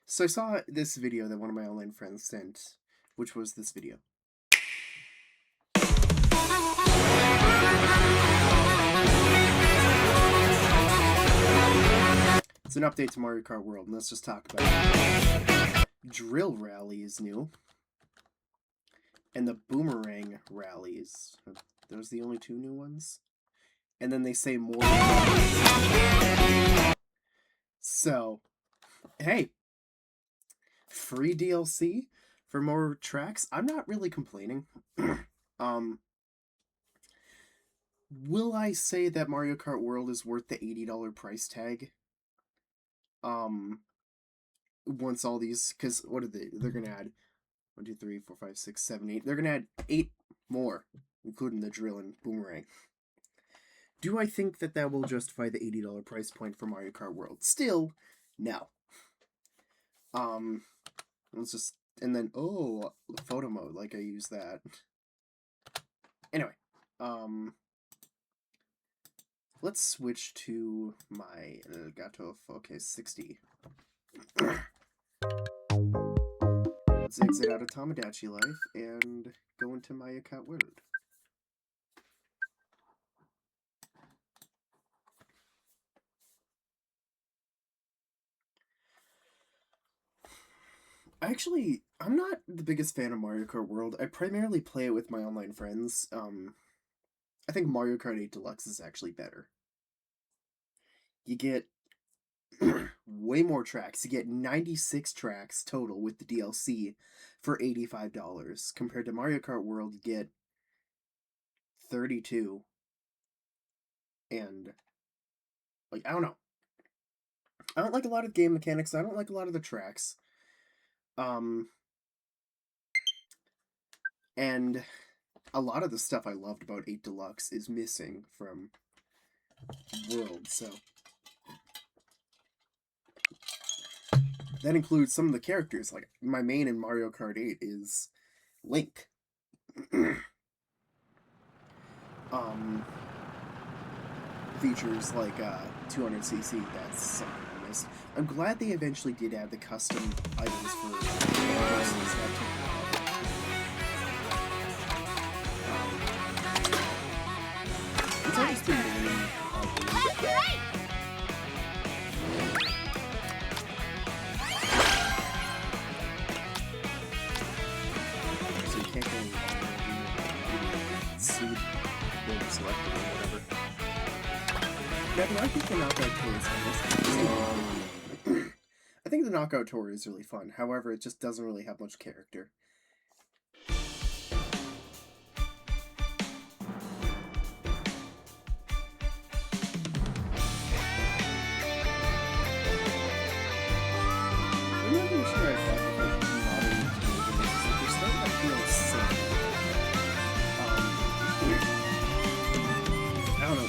So I saw this video that one of my online friends sent, which was this video. It's an update to Mario Kart World, and let's just talk about it. Drill Rally is new. And the Boomerang Rallies. Those the only two new ones? And then they say more. So, hey, free DLC for more tracks? I'm not really complaining. Will I say that Mario Kart World is worth the $80 price tag? Once all these, because what are they're gonna add 1, 2, 3, 4, 5, 6, 7, 8. They're gonna add 8 more, including the drill and boomerang. Do I think that that will justify the $80 price point for Mario Kart World? Still, no. Let's just, and then, photo mode, like I use that. Anyway, let's switch to my Elgato Focus 60. Let's exit out of Tomodachi Life and go into my account World. Actually, I'm not the biggest fan of Mario Kart World. I primarily play it with my online friends. I think Mario Kart 8 Deluxe is actually better. You get way more tracks. You get 96 tracks total with the DLC for $85. Compared to Mario Kart World, you get 32. And, like, I don't know. I don't like a lot of game mechanics. I don't like a lot of the tracks. And a lot of the stuff I loved about 8 Deluxe is missing from World, so that includes some of the characters. Like, my main in Mario Kart 8 is Link. Features like 200cc, that's something I missed. I'm glad they eventually did add the custom items for persons that took it's always been really so you can't go seed or selected or whatever. Yeah, but I think the knockout tour is fun. I think the knockout tour is really fun. However, it just doesn't really have much character.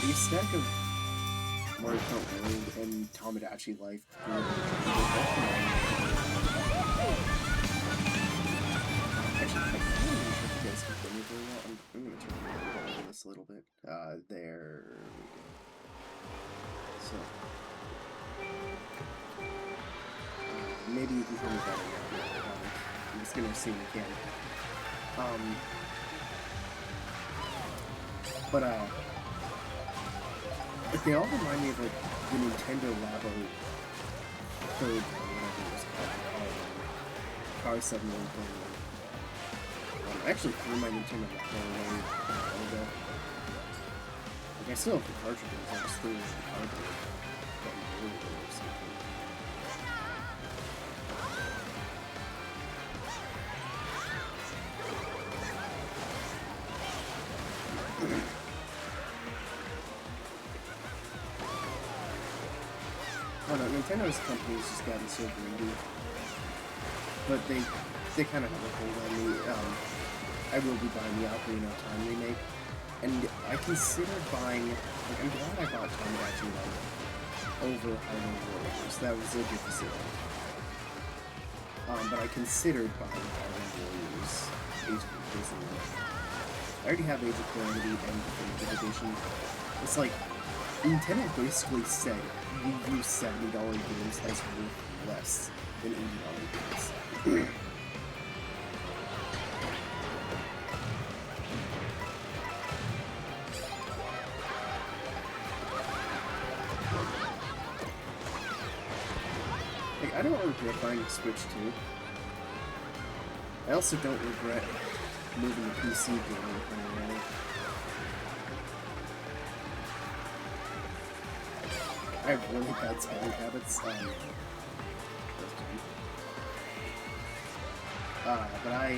The stack of Mario Kart World and Tomodachi Life. Actually, I don't even know if you guys can hear me very well. I'm going to turn this a little bit. There. So. Maybe you can hear me better now. I'm just going to assume you can. They all remind me of like the Nintendo Labo third one, whatever it was called, Car 7 I actually threw my Nintendo Labo away a while ago. Like, I still have the cartridges, I just threw it in the cardboard. Or something. I don't know, Nintendo's company has just gotten so greedy. But they kind of have a hold on me. I will be buying the Ocarina of Time remake. And I considered buying, like, I'm glad I bought Tomodachi Life over Hyrule Warriors. That was a good decision. But I considered buying Hyrule Warriors Age of Calamity. I already have Age of Calamity and Definitive Edition. It's like, Nintendo basically said, we view $70 games as worth less than $80 games. Like, I don't regret buying a Switch 2. I also don't regret moving to PC gaming primarily. I have really bad spending habits. But I...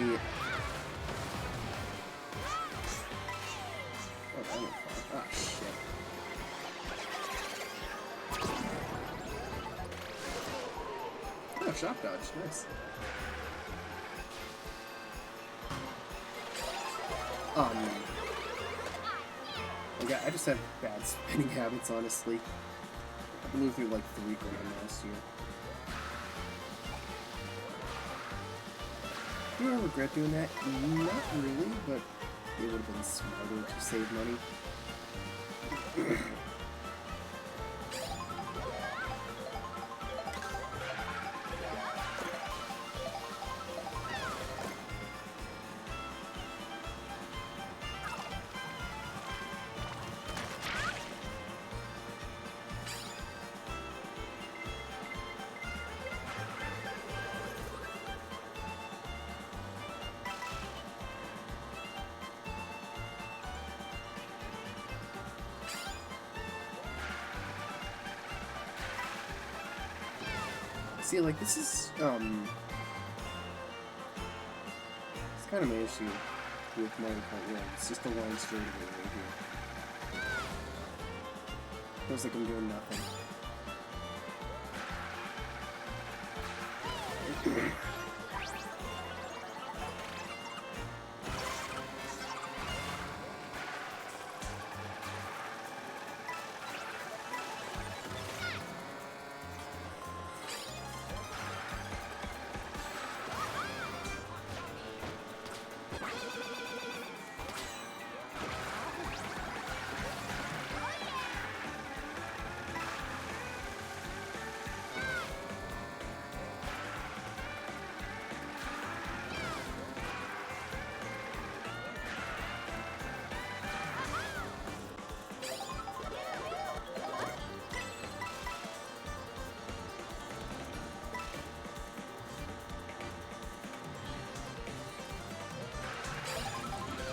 Oh, that went far. Ah, shit. Oh, shock dodge. Nice. Yeah, I just have bad spending habits, honestly. I moved through like 3 grand last year. Do I regret doing that? Not really, but it would have been smarter to save money. See, like, this is, it's kind of my issue with Mario Kart World. It's just a line straight away right here. Feels like I'm doing nothing.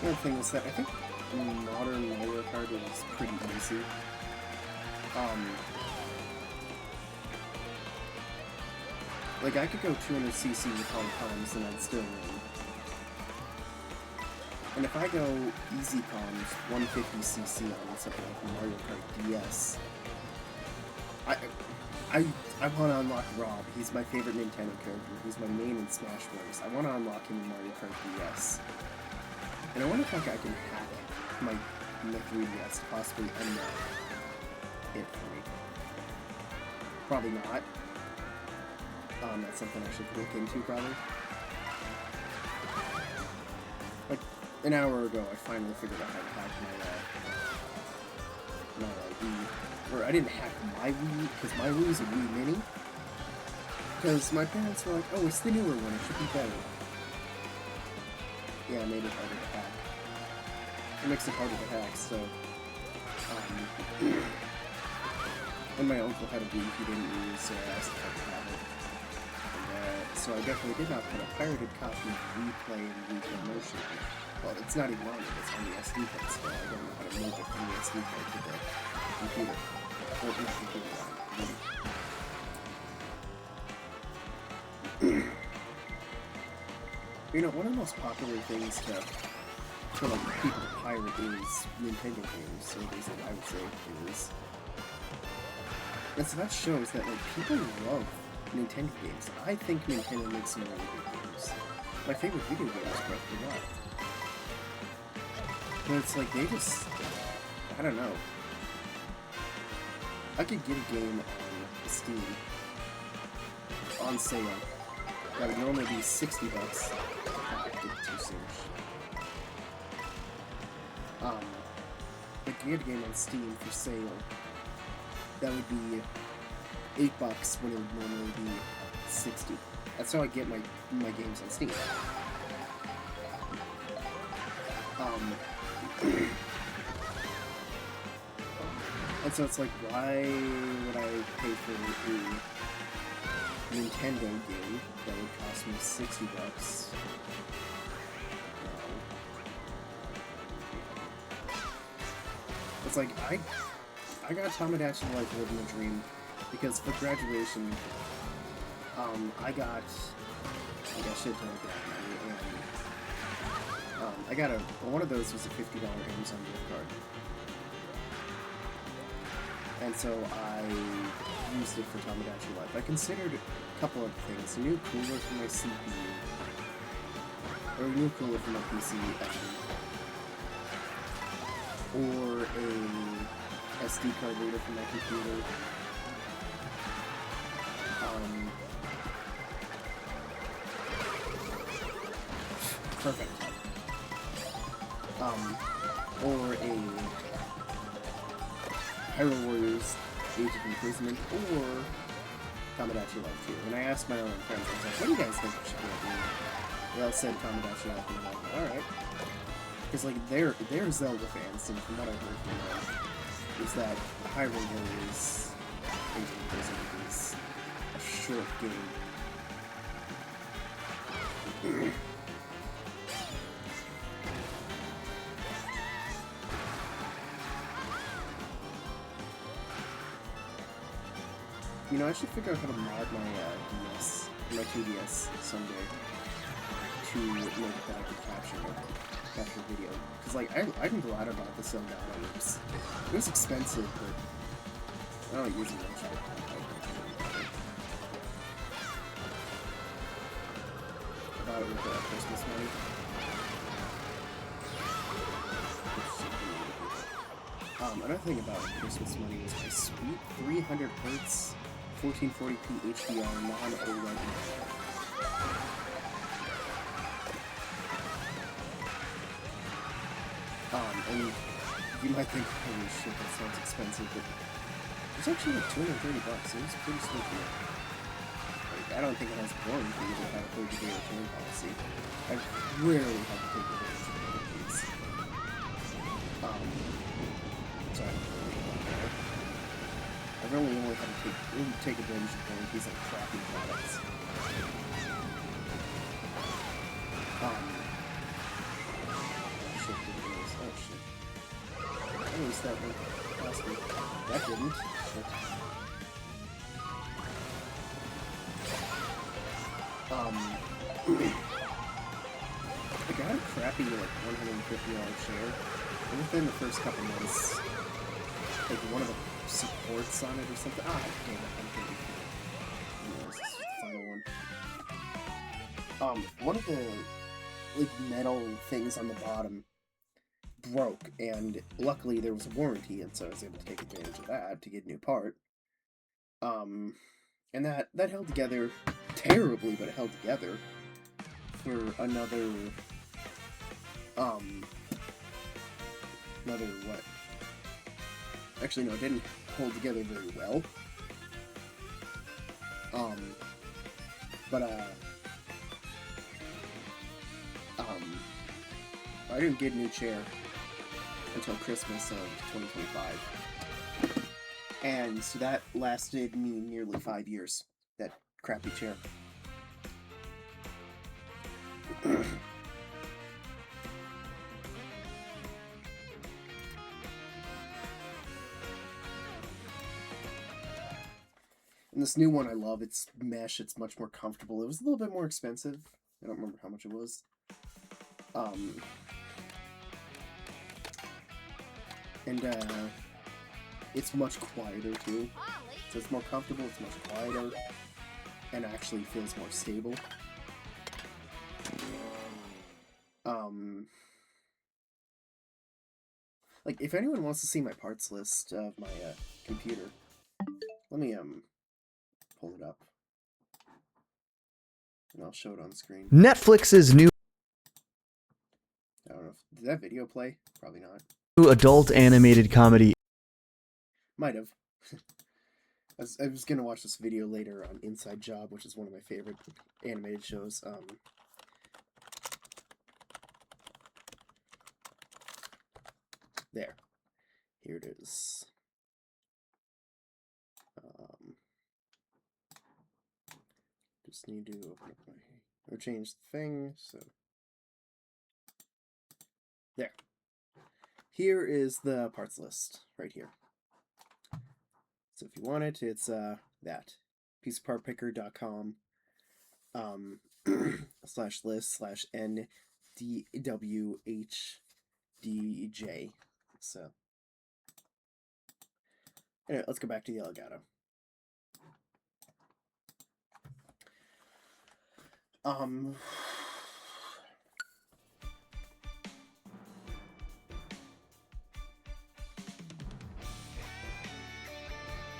Another thing is that I think modern Mario Kart is pretty easy. Like, I could go 200cc with all comms and I'd still win. And if I go easy comms, 150cc on something like Mario Kart DS, I want to unlock Rob. He's my favorite Nintendo character. He's my main in Smash Bros. I want to unlock him in Mario Kart DS. And I wonder if like, I can hack my 3DS to possibly unlock it for me. Probably not. That's something I should look into, probably. Like, an hour ago, I finally figured out how to hack my Wii. Or I didn't hack my Wii, because my Wii's a Wii Mini. Because my parents were like, oh, it's the newer one, it should be better. Yeah, I made it harder to hack. It makes it harder to hack, so... when my uncle had a Wii he didn't use, so I asked if I could have it. And, so I definitely did not put a pirated copy of Replay and Replay Motion. Well, it's not even on it, it's on the SD card still. I don't know how to move it from the SD card to the computer. Or the computer line. You know, one of the most popular things for like people to pirate is Nintendo games, or at least I would say is. And so that shows that like people love Nintendo games. I think Nintendo makes some really good games. My favorite video game is Breath of the Wild. But it's like they just, I don't know. I could get a game on Steam on sale that would normally be $60. I did too soon. I could get a game on Steam for sale that would be $8 when it would normally be $60. That's how I get my games on Steam. And so it's like, why would I pay for a Nintendo game that would cost me $60? It's like, I got Tomodachi Life living the dream because for graduation, I got shit ton of money, and I got one of those was a $50 Amazon gift card, and so I used it for Tomodachi Life. I considered a couple of things: a new cooler for my CPU, or a new cooler for my PC, or a SD card reader for my computer. Perfect. Or a Hyrule Warriors Age of Imprisonment, or Tomodachi Life 2. And I asked my own friends, I was like, what do you guys think I should get? They all said Tomodachi Life, and I'm like, alright. Because, like, they're Zelda fans, and from what I've heard from them, is that Hyrule Warriors Age of Imprisonment is a short game. You know, I should figure out how to mod my 2DS someday to make it that I can capture video. Because, like, I'm glad about the Zelda. It was expensive, but I don't use it much. I bought it with Christmas money. Another thing about Christmas money is my sweet 300 Hz 1440p HDR non-OLED. And you might think, holy shit, that sounds expensive, but it's actually like $230. It was pretty sweet deal. Like, I don't think it has warranty to have a 30-day return policy. I rarely have to take advantage of warranties. So I've only had to take advantage of warranties on crappy products. Shit. I noticed that one last week. That didn't. Shit. I got a crappy, like, $150 share, and within the first couple months, like, one of the supports on it or something. Ah, damn it, I'm gonna be this is the final one. One of the, like, metal things on the bottom broke, and luckily there was a warranty, and so I was able to take advantage of that to get a new part. And that held together terribly, but it held together for another what? Actually, no, it didn't hold together very well. I didn't get a new chair until Christmas of 2025. And so that lasted me nearly 5 years, that crappy chair. And this new one I love, it's mesh, it's much more comfortable. It was a little bit more expensive. I don't remember how much it was. It's much quieter too. So it's more comfortable, it's much quieter, and actually feels more stable. Like, if anyone wants to see my parts list of my computer, let me pull it up, and I'll show it on screen. Netflix's new I don't know. Did that video play? Probably not. adult animated comedy Might have. I was gonna watch this video later on Inside Job, which is one of my favorite animated shows. There. Here it is. Just need to open up or change the thing, so there. Here is the parts list right here. So if you want it, it's that pieceofpartpicker.com /list/NDWHDJ. So anyway, let's go back to the Elgato.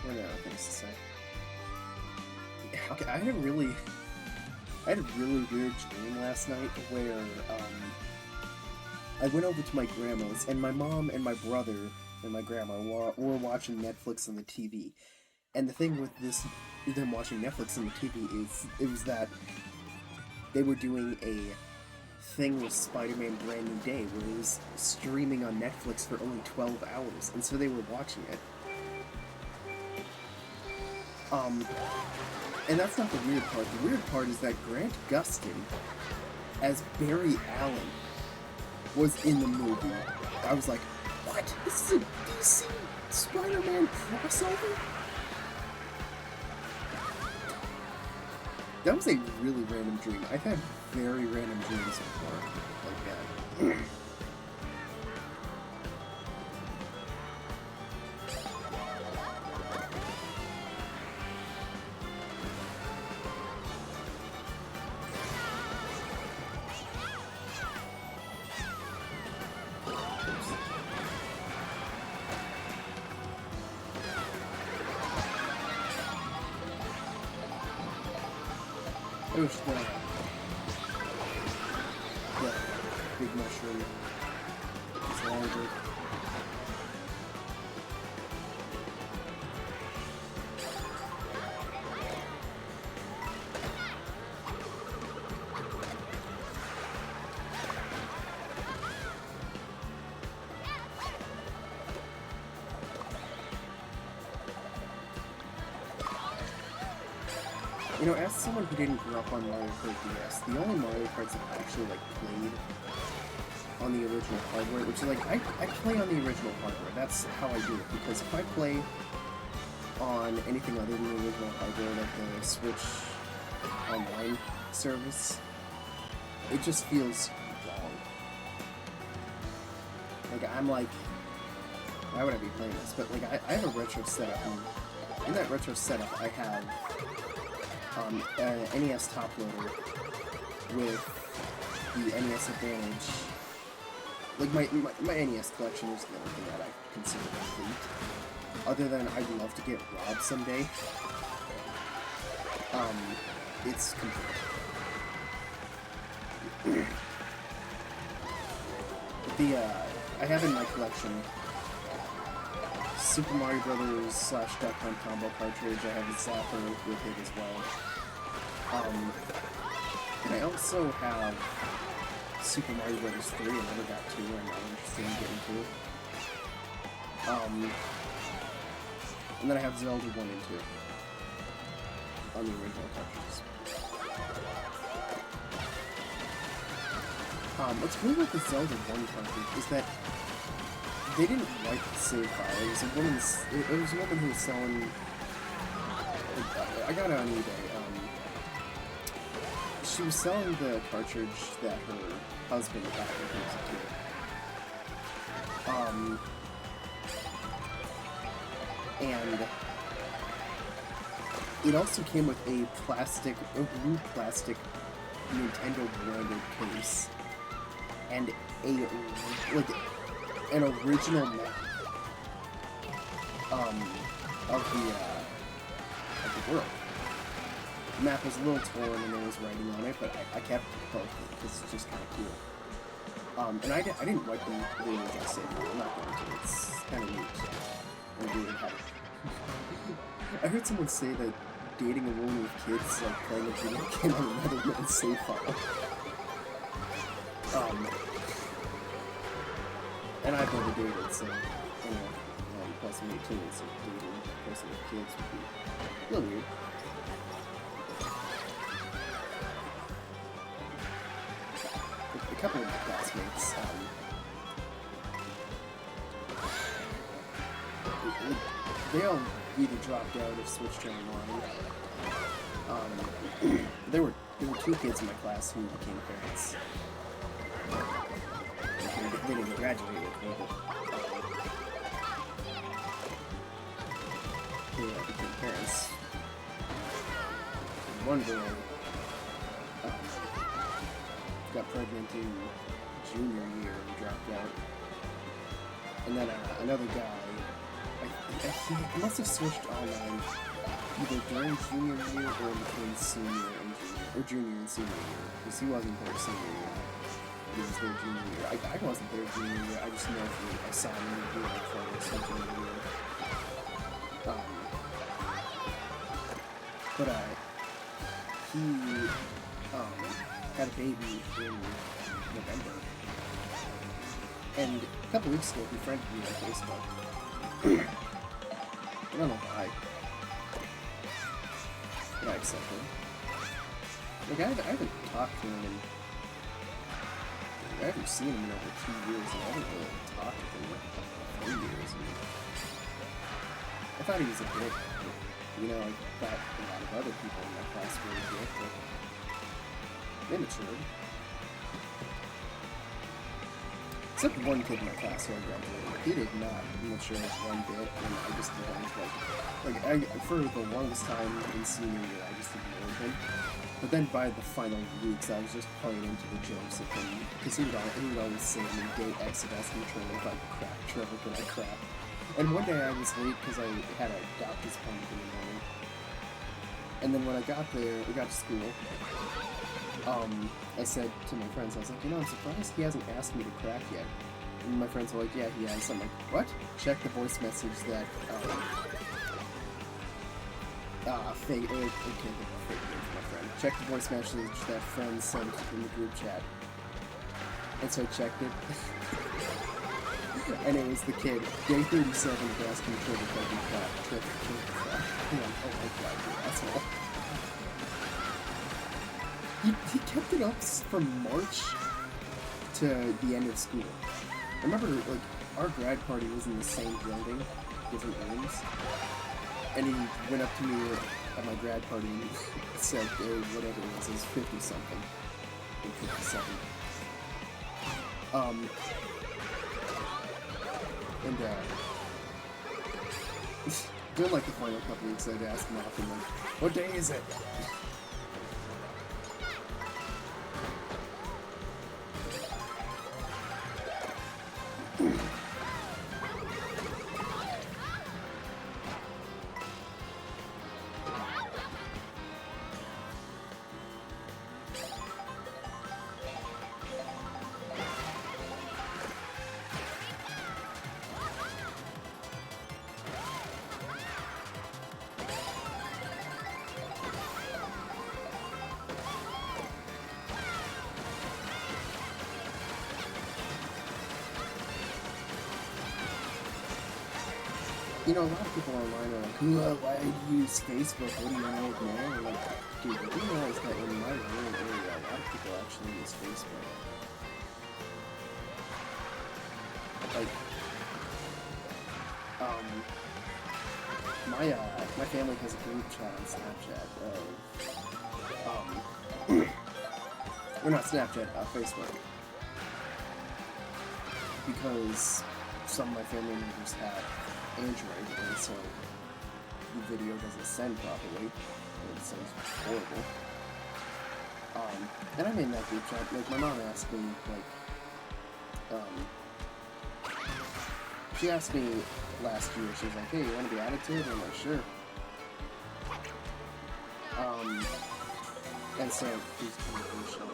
What other things to say? Okay, I had a really weird dream last night where I went over to my grandma's, and my mom and my brother and my grandma were watching Netflix on the TV. And the thing with them watching Netflix on the TV is it was that they were doing a thing with Spider-Man Brand New Day where it was streaming on Netflix for only 12 hours, and so they were watching it. And that's not the weird part. The weird part is that Grant Gustin, as Barry Allen, was in the movie. I was like, what? This is a DC Spider-Man crossover? That was a really random dream. I've had very random dreams before, like that. I wish the big mushroom is larger. You know, as someone who didn't grow up on Mario Kart DS, the only Mario Karts that I actually, like, played on the original hardware, which is, like, I play on the original hardware. That's how I do it, because if I play on anything other than the original hardware, like the Switch Online service, it just feels wrong. Like, I'm like, why would I be playing this? But, like, I have a retro setup, and in that retro setup, I have an NES top loader with the NES Advantage. Like, my NES collection is the only thing that I consider complete. Other than I'd love to get robbed someday. It's complete. I have in my collection Super Mario Brothers / Duck Hunt Combo cartridge. I have a Zapper with it as well. And I also have Super Mario Brothers 3. I never got 2. I'm not interested in getting 2. And then I have Zelda 1 and 2 on the original cartridges. What's weird about the Zelda 1 cartridge is that they didn't write the save file. It was a woman who was selling. I got it on eBay. She was selling the cartridge that her husband got when he was a kid. And it also came with a blue plastic Nintendo branded case and an original map of the world. The map was a little torn and there was writing on it, but I kept both because it's just kind of cool. And I didn't write the original save. I'm not going to. It's kind of neat. I really have it. I heard someone say that dating a woman with kids is like playing a video game on another man's save file. And I've never dated, so, plus I'm 18, so dating a person with kids would be a little weird. A couple of my classmates, they all either dropped out or switched to online. There were two kids in my class who became parents. They didn't graduate with me, but they became parents. One girl got pregnant in junior year and dropped out. And then another guy, he must have switched online either during junior year or between senior and junior and senior year, because he wasn't there senior year. He was there junior year. I wasn't there junior year. I just know I saw him in the year before I was junior year. But he had a baby in November, and a couple weeks ago he friended me on Facebook. I don't know why, but I accepted. Like I haven't talked to him in. I haven't seen him in over 2 years, and I haven't really talked to him in like 3 years. And I thought he was a dick. I thought a lot of other people in my class were a dick, but they matured. Except one kid in my class who I graduated. He did not mature one bit, and I just didn't for the longest time in senior year, I just ignored him. But then by the final weeks, I was just playing into the jokes of him, because he would always say to me, "Date Exodus," and Trevor, like, "Crap, Trevor, can I crap?" And one day I was late because I had a doctor's appointment in the morning. And then when we got to school, I said to my friends, I was like, I'm surprised he hasn't asked me to crack yet. And my friends were like, yeah, he has. I'm like, what? Check the voice message that, fake, okay, fake name for my friend. Check the voice message that friend sent in the group chat. And so I checked it. And it was the kid, day 37, asking for the fucking crap. Oh my god, you asshole. He kept it up from March to the end of school. I remember, like, our grad party was in the same building, different rooms. And he went up to me at my grad party and said, whatever it was 50-something. Or 57. And, during, like, the final couple weeks, I'd ask him often, like, what day is it? A lot of people online are like, why do you use Facebook? What do you know of now? And like, dude, you realize that in my rural area, a lot of people actually use Facebook. Like, my family has a group chat on Snapchat or not Snapchat, Facebook. Because some of my family members have Android, and so the video doesn't send properly, and it sends horrible. And I'm in that group chat. Like, my mom asked me, she asked me last year, she was like, hey, you want to be added to it? And I'm like, sure. And so, please come to the show.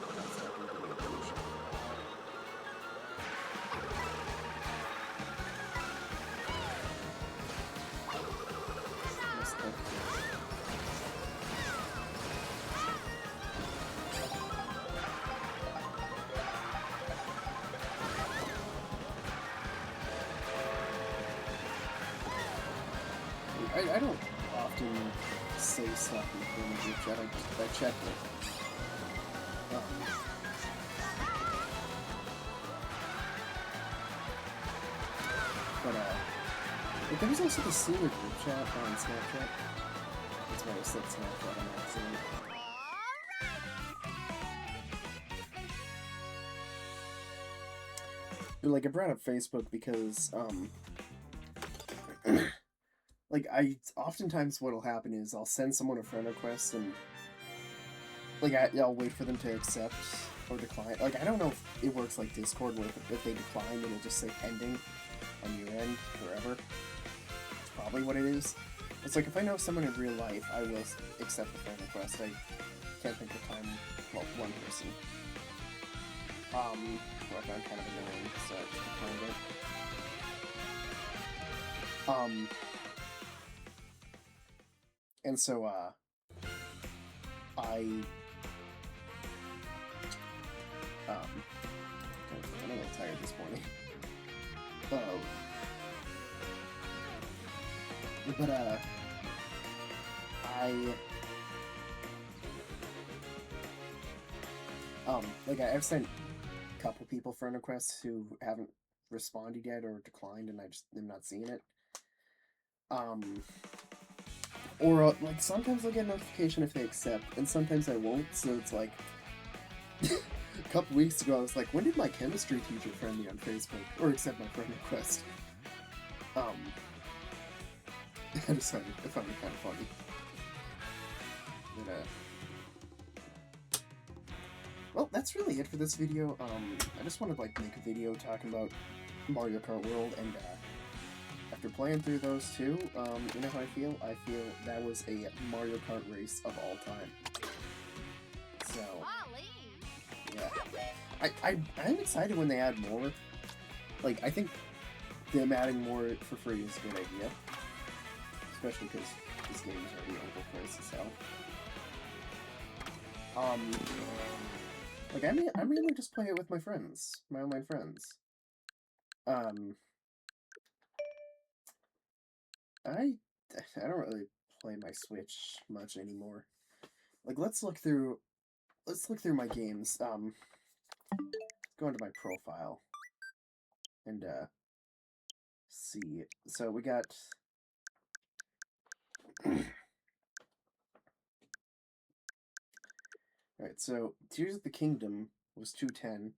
I don't often say stuff in the family group chat. I check it. But like, there was also the senior group chat on Snapchat. That's why I said Snapchat on accident. But like, I brought up Facebook because like, oftentimes what'll happen is I'll send someone a friend request and like I'll wait for them to accept or decline. Like, I don't know if it works like Discord where if they decline it'll just say pending on your end forever. It's probably what it is. It's like, if I know someone in real life, I will accept the friend request. I can't think of time. Well, one person. Who I found kind of annoying, so I declined it. And so, I'm a little tired this morning. But, like, I've sent a couple people friend requests who haven't responded yet or declined, and I just am not seeing it. Or, like, sometimes I'll get a notification if they accept, and sometimes I won't, so it's like, a couple weeks ago I was like, when did my chemistry teacher friend me on Facebook, or accept my friend request? I just found it kind of funny. But, well, that's really it for this video. I just wanted to, like, make a video talking about Mario Kart World, and, after playing through those two, you know how I feel? I feel that was a Mario Kart race of all time. So, yeah. I'm excited when they add more. Like, I think them adding more for free is a good idea. Especially because this game is already overpriced as hell. Like, I mainly just play it with my friends, my online friends. I don't really play my Switch much anymore. Like, let's look through my games. Go into my profile and see. So we got Alright, so Tears of the Kingdom was $210.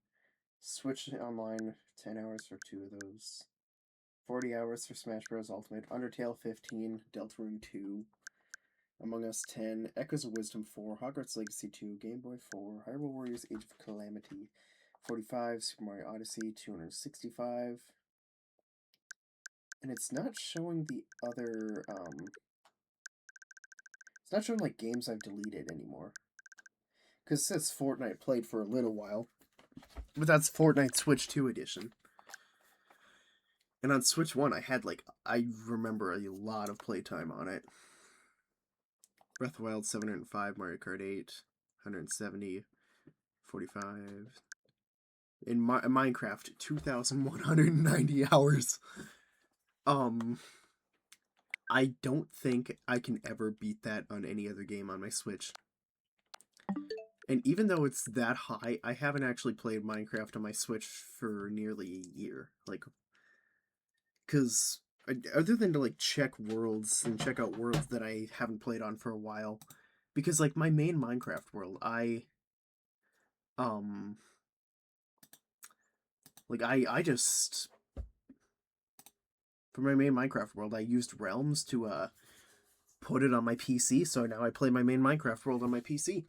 Switch Online, 10 hours for 2 of those. 40 hours for Smash Bros. Ultimate. Undertale, 15. Deltarune, 2. Among Us, 10. Echoes of Wisdom, 4. Hogwarts Legacy, 2. Game Boy, 4. Hyrule Warriors, Age of Calamity, 45. Super Mario Odyssey, 265. And it's not showing the other, it's not showing, like, games I've deleted anymore. Because it says Fortnite played for a little while. But that's Fortnite Switch 2 edition. And on Switch 1, I remember a lot of playtime on it. Breath of the Wild, 705, Mario Kart 8, 170, 45. In Minecraft, 2,190 hours. I don't think I can ever beat that on any other game on my Switch. And even though it's that high, I haven't actually played Minecraft on my Switch for nearly a year. Like, because other than to, like, check worlds and check out worlds that I haven't played on for a while, because, like, my main Minecraft world, I just, for my main Minecraft world, I used Realms to put it on my PC, so now I play my main Minecraft world on my PC.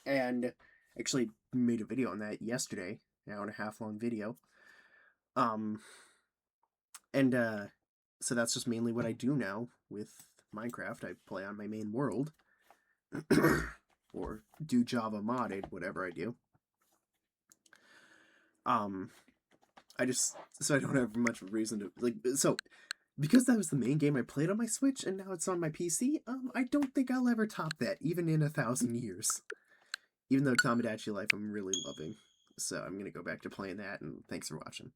And actually made a video on that yesterday, an hour and a half long video. So that's just mainly what I do now with Minecraft. I play on my main world. Or do Java modded, whatever I do. So I don't have much reason to, like, so, because that was the main game I played on my Switch, and now it's on my PC, I don't think I'll ever top that, even in 1,000 years. Even though Tomodachi Life I'm really loving. So I'm gonna go back to playing that, and thanks for watching.